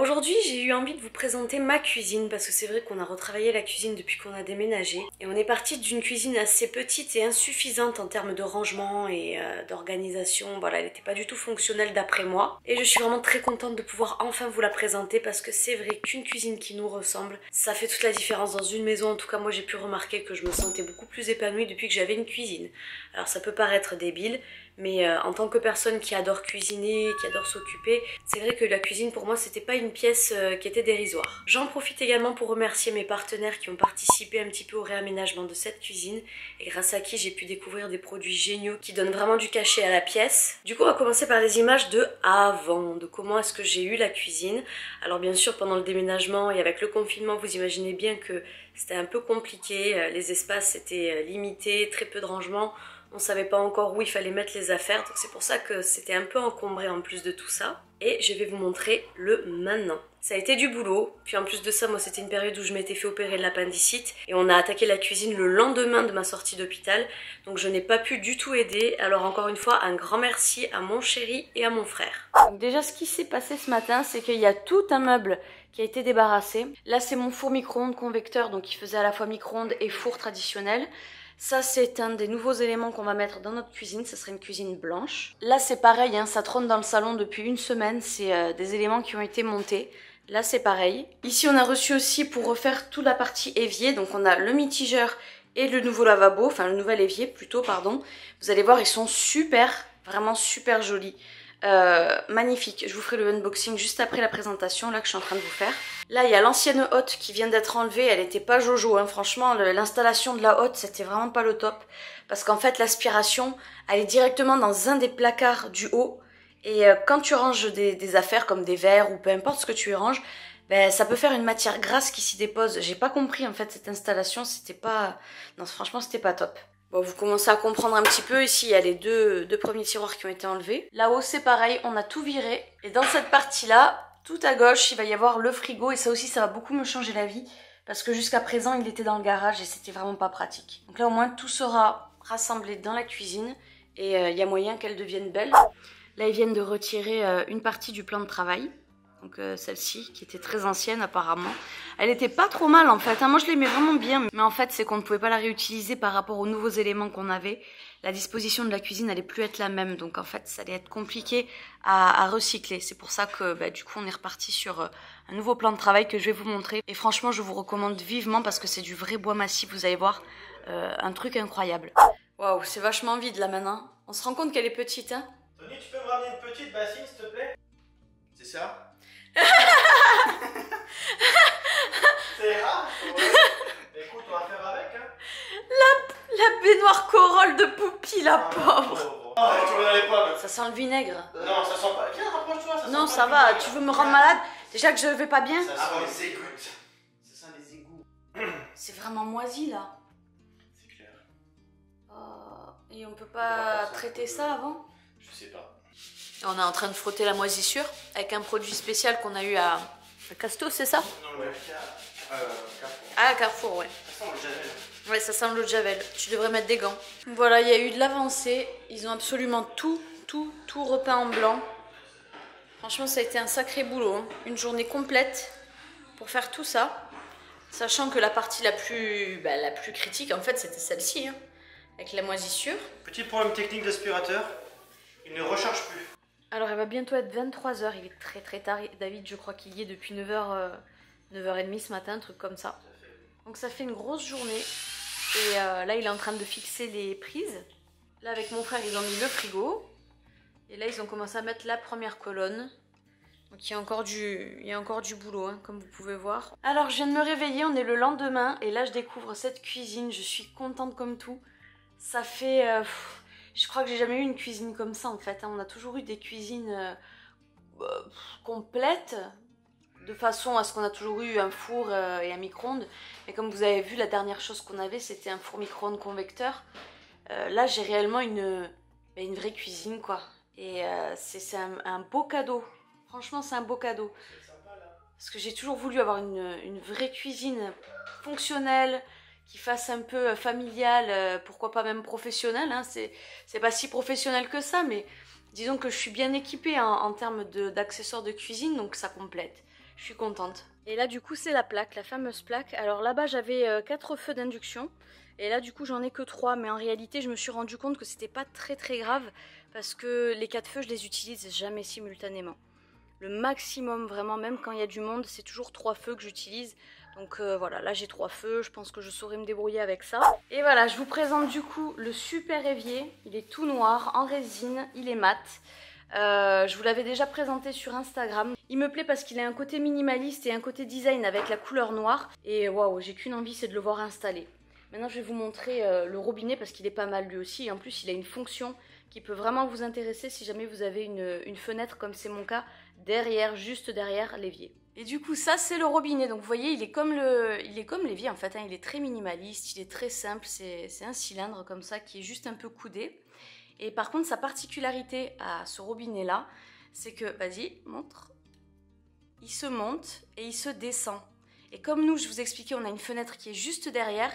Aujourd'hui, j'ai eu envie de vous présenter ma cuisine parce que c'est vrai qu'on a retravaillé la cuisine depuis qu'on a déménagé et on est parti d'une cuisine assez petite et insuffisante en termes de rangement et d'organisation. Voilà, elle n'était pas du tout fonctionnelle d'après moi et je suis vraiment très contente de pouvoir enfin vous la présenter parce que c'est vrai qu'une cuisine qui nous ressemble, ça fait toute la différence dans une maison. En tout cas, moi j'ai pu remarquer que je me sentais beaucoup plus épanouie depuis que j'avais une cuisine. Alors ça peut paraître débile, mais en tant que personne qui adore cuisiner, qui adore s'occuper, c'est vrai que la cuisine pour moi c'était pas une pièce qui était dérisoire. J'en profite également pour remercier mes partenaires qui ont participé un petit peu au réaménagement de cette cuisine et grâce à qui j'ai pu découvrir des produits géniaux qui donnent vraiment du cachet à la pièce. Du coup on va commencer par les images de avant, de comment est-ce que j'ai eu la cuisine. Alors bien sûr pendant le déménagement et avec le confinement vous imaginez bien que c'était un peu compliqué, les espaces étaient limités, très peu de rangement. On savait pas encore où il fallait mettre les affaires, donc c'est pour ça que c'était un peu encombré en plus de tout ça. Et je vais vous montrer le maintenant. Ça a été du boulot, puis en plus de ça, moi c'était une période où je m'étais fait opérer de l'appendicite et on a attaqué la cuisine le lendemain de ma sortie d'hôpital, donc je n'ai pas pu du tout aider. Alors encore une fois, un grand merci à mon chéri et à mon frère. Donc déjà ce qui s'est passé ce matin, c'est qu'il y a tout un meuble qui a été débarrassé. Là c'est mon four micro-ondes convecteur, donc il faisait à la fois micro-ondes et four traditionnel. Ça c'est un des nouveaux éléments qu'on va mettre dans notre cuisine, ça serait une cuisine blanche. Là c'est pareil, hein, ça trône dans le salon depuis une semaine, c'est des éléments qui ont été montés. Là c'est pareil. Ici on a reçu aussi pour refaire toute la partie évier, donc on a le mitigeur et le nouveau lavabo, enfin le nouvel évier plutôt pardon. Vous allez voir ils sont super, vraiment super jolis. Magnifique, je vous ferai le unboxing juste après la présentation là que je suis en train de vous faire. Là il y a l'ancienne hotte qui vient d'être enlevée, elle était pas jojo hein. Franchement l'installation de la hotte c'était vraiment pas le top parce qu'en fait l'aspiration elle est directement dans un des placards du haut et quand tu ranges des affaires comme des verres ou peu importe ce que tu y ranges, ben, ça peut faire une matière grasse qui s'y dépose. J'ai pas compris en fait cette installation, c'était pas... Non franchement c'était pas top. Bon, vous commencez à comprendre un petit peu. Ici, il y a les deux premiers tiroirs qui ont été enlevés. Là-haut, c'est pareil, on a tout viré. Et dans cette partie-là, tout à gauche, il va y avoir le frigo. Et ça aussi, ça va beaucoup me changer la vie. Parce que jusqu'à présent, il était dans le garage et c'était vraiment pas pratique. Donc là, au moins, tout sera rassemblé dans la cuisine. Et il y a moyen qu'elle devienne belle. Là, ils viennent de retirer une partie du plan de travail. Donc celle-ci, qui était très ancienne apparemment. Elle était pas trop mal en fait, hein. Moi je l'aimais vraiment bien. Mais en fait c'est qu'on ne pouvait pas la réutiliser par rapport aux nouveaux éléments qu'on avait. La disposition de la cuisine allait plus être la même. Donc en fait ça allait être compliqué à recycler. C'est pour ça que du coup on est reparti sur un nouveau plan de travail que je vais vous montrer. Et franchement je vous recommande vivement parce que c'est du vrai bois massif. Vous allez voir, un truc incroyable. Waouh, c'est vachement vide là maintenant. On se rend compte qu'elle est petite hein. Tony, tu peux me ramener une petite bassine s'il te plaît? C'est ça? C'est rare, ouais. Écoute, on va faire avec, hein. La baignoire corolle de Poupie, la pauvre. Oh, tu veux dans les pommes. Ça sent le vinaigre. Non, ça sent pas. Viens, rapproche-toi. Ça Non, sent ça pas va. le Tu vinaigre. veux me rendre malade? Déjà que je vais pas bien. Ça sent les égouts. Ça sent les égouts. C'est vraiment moisi là. C'est clair. Et on peut pas traiter ça avant? Je sais pas. On est en train de frotter la moisissure avec un produit spécial qu'on a eu à Casto, c'est ça? Non, ouais. Carrefour. Ah, Carrefour, ouais. Ça sent le javel. Ouais, ça sent l'eau de Javel. Tu devrais mettre des gants. Voilà, il y a eu de l'avancée. Ils ont absolument tout repeint en blanc. Franchement, ça a été un sacré boulot, hein. Une journée complète pour faire tout ça. Sachant que la partie la plus critique, en fait, c'était celle-ci, hein, avec la moisissure. Petit problème technique d'aspirateur. Il ne recharge plus. Alors, il va bientôt être 23 h. Il est très tard. David, je crois qu'il y est depuis 9 h, 9 h 30 ce matin, un truc comme ça. Donc, ça fait une grosse journée. Et là, il est en train de fixer les prises. Là, avec mon frère, ils ont mis le frigo. Et là, ils ont commencé à mettre la première colonne. Donc, il y a encore du boulot, hein, comme vous pouvez voir. Alors, je viens de me réveiller. On est le lendemain. Et là, je découvre cette cuisine. Je suis contente comme tout. Ça fait... je crois que j'ai jamais eu une cuisine comme ça, en fait, hein. On a toujours eu des cuisines complètes. De façon à ce qu'on a toujours eu un four et un micro-ondes. Mais comme vous avez vu, la dernière chose qu'on avait, c'était un four micro-ondes convecteur. Là, j'ai réellement une vraie cuisine, quoi. Et c'est un beau cadeau. Franchement, c'est un beau cadeau. Parce que j'ai toujours voulu avoir une vraie cuisine fonctionnelle, qui fasse un peu familiale, pourquoi pas même professionnelle, hein. C'est pas si professionnel que ça, mais disons que je suis bien équipée en termes d'accessoires de cuisine, donc ça complète. Je suis contente. Et là du coup c'est la plaque, la fameuse plaque. Alors là-bas j'avais 4 feux d'induction. Et là du coup j'en ai que 3. Mais en réalité je me suis rendu compte que c'était pas très grave. Parce que les 4 feux je les utilise jamais simultanément. Le maximum vraiment, même quand il y a du monde, c'est toujours 3 feux que j'utilise. Donc voilà, là j'ai 3 feux, je pense que je saurai me débrouiller avec ça. Et voilà, je vous présente du coup le super évier. Il est tout noir, en résine, il est mat. Je vous l'avais déjà présenté sur Instagram. Il me plaît parce qu'il a un côté minimaliste et un côté design avec la couleur noire. Et waouh, j'ai qu'une envie, c'est de le voir installé. Maintenant je vais vous montrer le robinet parce qu'il est pas mal lui aussi. Et en plus il a une fonction qui peut vraiment vous intéresser si jamais vous avez une fenêtre comme c'est mon cas, derrière, juste derrière l'évier. Et du coup ça c'est le robinet, donc vous voyez il est comme l'évier en fait, hein. Il est très minimaliste, il est très simple, c'est un cylindre comme ça qui est juste un peu coudé. Et par contre sa particularité à ce robinet là, c'est que, vas-y, montre, il se monte et il se descend. Et comme nous je vous expliquais, on a une fenêtre qui est juste derrière,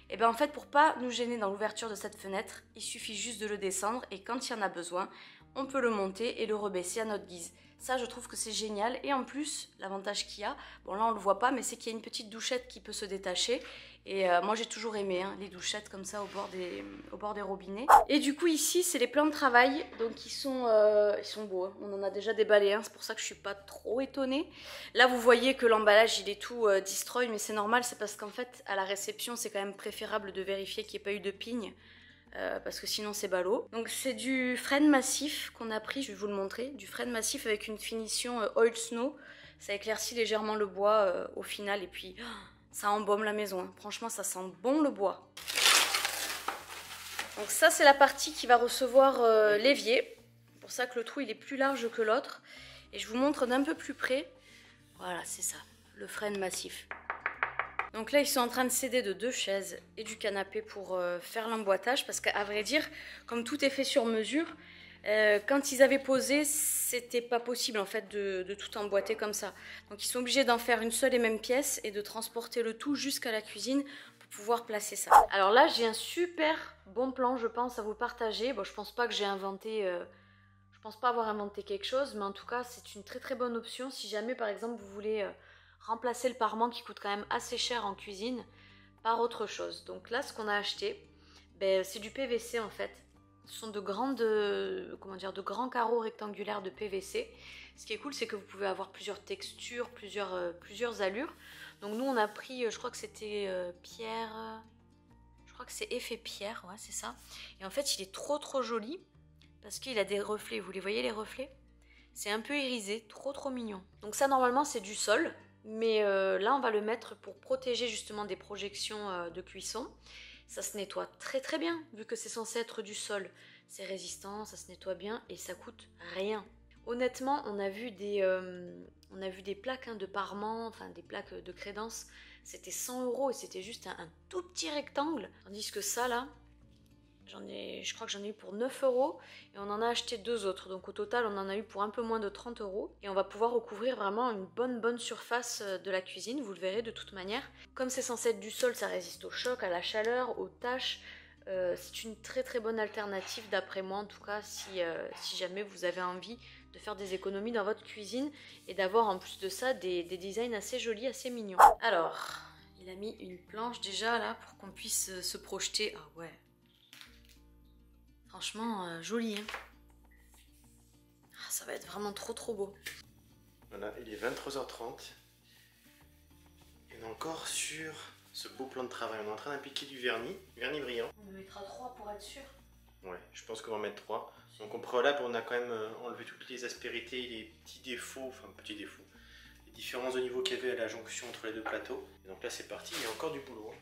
et bien en fait pour pas nous gêner dans l'ouverture de cette fenêtre, il suffit juste de le descendre et quand il y en a besoin, on peut le monter et le rebaisser à notre guise. Ça je trouve que c'est génial et en plus l'avantage qu'il y a, bon là on le voit pas mais c'est qu'il y a une petite douchette qui peut se détacher et moi j'ai toujours aimé hein, les douchettes comme ça au bord des robinets. Et du coup ici c'est les plans de travail, donc ils sont beaux, hein. On en a déjà déballé un, c'est pour ça que je suis pas trop étonnée. Là vous voyez que l'emballage il est tout destroy, mais c'est normal, c'est parce qu'en fait à la réception c'est quand même préférable de vérifier qu'il n'y ait pas eu de pigne. Parce que sinon c'est ballot. Donc c'est du frêne massif qu'on a pris, je vais vous le montrer, du frêne massif avec une finition oil snow. Ça éclaircit légèrement le bois au final et puis ça embaume la maison, hein. Franchement ça sent bon le bois. Donc ça c'est la partie qui va recevoir l'évier. C'est pour ça que le trou il est plus large que l'autre. Et je vous montre d'un peu plus près. Voilà c'est ça, le frêne massif. Donc là, ils sont en train de s'aider de 2 chaises et du canapé pour faire l'emboîtage. Parce qu'à vrai dire, comme tout est fait sur mesure, quand ils avaient posé, c'était pas possible en fait de tout emboîter comme ça. Donc ils sont obligés d'en faire une seule et même pièce et de transporter le tout jusqu'à la cuisine pour pouvoir placer ça. Alors là, j'ai un super bon plan, je pense, à vous partager. Bon, je pense pas que j'ai inventé... je pense pas avoir inventé quelque chose, mais en tout cas, c'est une très bonne option si jamais, par exemple, vous voulez... remplacer le parement qui coûte quand même assez cher en cuisine par autre chose. Donc là, ce qu'on a acheté, c'est du PVC en fait. Ce sont de grands carreaux rectangulaires de PVC. Ce qui est cool, c'est que vous pouvez avoir plusieurs textures, plusieurs allures. Donc nous, on a pris, je crois que c'était pierre... Je crois que c'est effet pierre, ouais, c'est ça. Et en fait, il est trop joli parce qu'il a des reflets. Vous les voyez, les reflets? C'est un peu irisé, trop mignon. Donc ça, normalement, c'est du sol. Mais là on va le mettre pour protéger justement des projections de cuisson. Ça se nettoie très bien vu que c'est censé être du sol. C'est résistant, ça se nettoie bien et ça coûte rien. Honnêtement on a vu des plaques de parement, enfin des plaques de crédence. C'était 100 € et c'était juste un tout petit rectangle. Tandis que ça là, je crois que j'en ai eu pour 9 € et on en a acheté 2 autres. Donc au total, on en a eu pour un peu moins de 30 € et on va pouvoir recouvrir vraiment une bonne surface de la cuisine. Vous le verrez de toute manière. Comme c'est censé être du sol, ça résiste au choc, à la chaleur, aux taches. C'est une très bonne alternative d'après moi en tout cas si jamais vous avez envie de faire des économies dans votre cuisine et d'avoir en plus de ça des designs assez jolis, assez mignons. Alors, il a mis une planche déjà là pour qu'on puisse se projeter. Ah ouais. Franchement, joli, hein. Ah, ça va être vraiment trop beau. Voilà, il est 23h30. Et on est encore sur ce beau plan de travail. On est en train d'appliquer du vernis brillant. On en mettra 3 pour être sûr. Ouais, je pense qu'on va en mettre 3. Donc au préalable, on a quand même enlevé toutes les aspérités et les petits défauts, les différences de niveau qu'il y avait à la jonction entre les deux plateaux. Et donc là, c'est parti, il y a encore du boulot, hein.